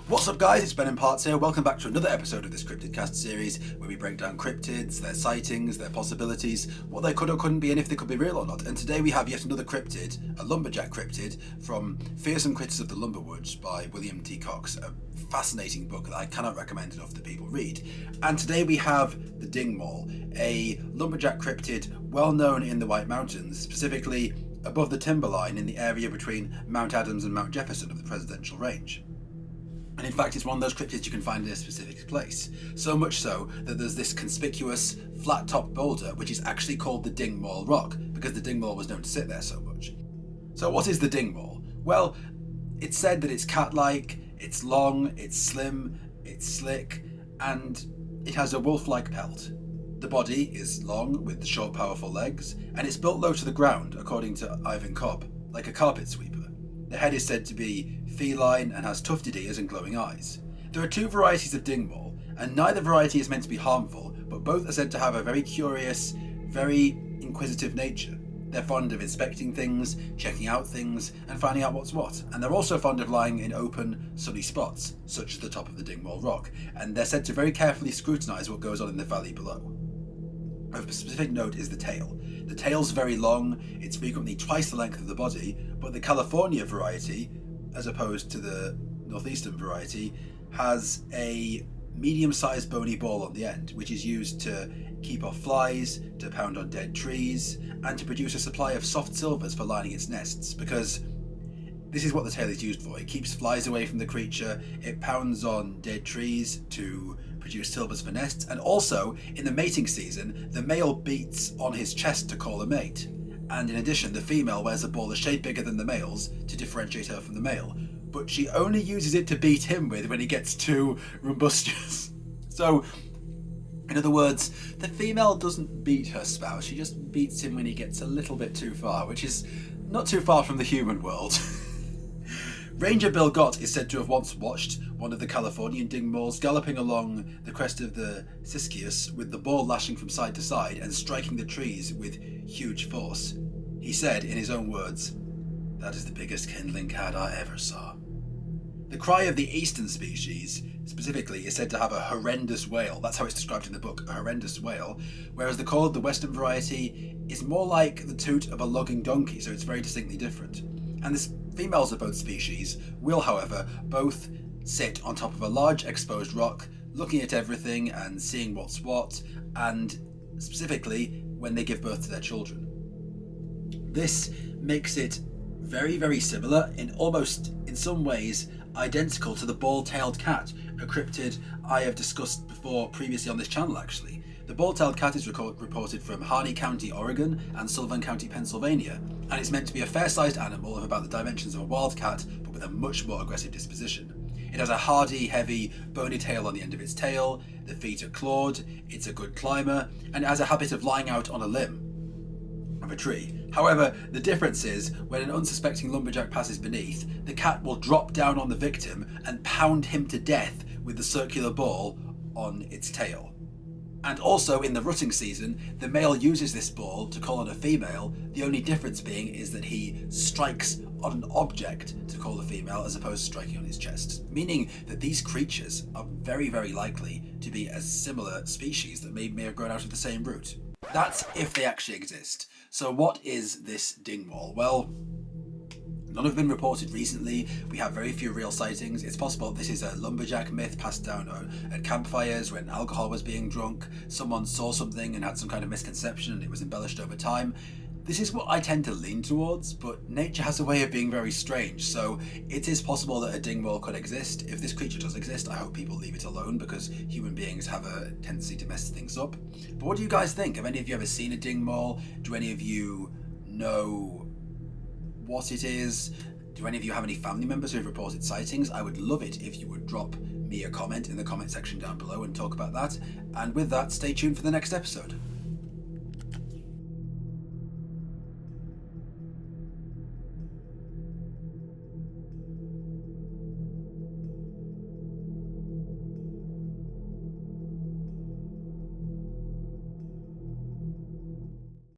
What's up guys, it's BenImparts here. Welcome back to another episode of this Cryptid cast series where we break down cryptids, their sightings, their possibilities, what they could or couldn't be and if they could be real or not. And today we have yet another cryptid, a Lumberjack cryptid from Fearsome Critters of the Lumberwoods by William T. Cox, a fascinating book that I cannot recommend enough that people read. And today we have the Dingmaul, a Lumberjack cryptid well known in the White Mountains, specifically above the timberline in the area between Mount Adams and Mount Jefferson of the Presidential Range. And in fact, it's one of those cryptids you can find in a specific place. So much so that there's this conspicuous flat-topped boulder which is actually called the Dingmaul Rock, because the Dingmaul was known to sit there so much. So what is the Dingmaul? Well, it's said that it's cat-like, it's long, it's slim, it's slick, and it has a wolf-like pelt. The body is long with the short, powerful legs, and it's built low to the ground, according to Ivan Cobb, like a carpet sweeper. The head is said to be feline and has tufted ears and glowing eyes. There are two varieties of Dingmaul, and neither variety is meant to be harmful, but both are said to have a very curious, very inquisitive nature. They're fond of inspecting things, checking out things, and finding out what's what. And they're also fond of lying in open, sunny spots, such as the top of the Dingmaul Rock, and they're said to very carefully scrutinise what goes on in the valley below. Of specific note is the tail. The tail's very long, it's frequently twice the length of the body, but the California variety, as opposed to the northeastern variety, has a medium-sized bony ball on the end, which is used to keep off flies, to pound on dead trees, and to produce a supply of soft silvers for lining its nests, because this is what the tail is used for. It keeps flies away from the creature, it pounds on dead trees to produce silvers for nests, and also, in the mating season, the male beats on his chest to call a mate. And in addition, the female wears a ball a shade bigger than the male's to differentiate her from the male, but she only uses it to beat him with when he gets too rumbustious. So, in other words, the female doesn't beat her spouse, she just beats him when he gets a little bit too far, which is not too far from the human world. Ranger Bill Gott is said to have once watched one of the Californian Dingmauls galloping along the crest of the Siskiyous with the ball lashing from side to side and striking the trees with huge force. He said, in his own words, "That is the biggest kindling cat I ever saw." The cry of the eastern species, specifically, is said to have a horrendous wail. That's how it's described in the book, a horrendous wail, whereas the call of the western variety is more like the toot of a logging donkey, so it's very distinctly different. And the females of both species will, however, both sit on top of a large exposed rock, looking at everything and seeing what's what, and specifically when they give birth to their children. This makes it very, very similar, in some ways, identical to the ball-tailed cat, a cryptid I have discussed before previously on this channel actually. The ball-tailed cat is reported from Harney County, Oregon and Sullivan County, Pennsylvania, and it's meant to be a fair-sized animal of about the dimensions of a wild cat, but with a much more aggressive disposition. It has a hardy, heavy, bony tail on the end of its tail, the feet are clawed, it's a good climber, and it has a habit of lying out on a limb of a tree. However, the difference is, when an unsuspecting lumberjack passes beneath, the cat will drop down on the victim and pound him to death with the circular ball on its tail. And also in the rutting season, the male uses this ball to call on a female, the only difference being is that he strikes on an object to call the female as opposed to striking on his chest, meaning that these creatures are very, very likely to be a similar species that may have grown out of the same root. That's if they actually exist. So what is this Dingmaul? Well, none have been reported recently. We have very few real sightings. It's possible this is a lumberjack myth passed down at campfires when alcohol was being drunk. Someone saw something and had some kind of misconception and it was embellished over time. This is what I tend to lean towards, but nature has a way of being very strange, so it is possible that a Dingmaul could exist. If this creature does exist, I hope people leave it alone because human beings have a tendency to mess things up. But what do you guys think? Have any of you ever seen a Dingmaul? Do any of you know what it is? Do any of you have any family members who have reported sightings? I would love it if you would drop me a comment in the comment section down below and talk about that. And with that, stay tuned for the next episode.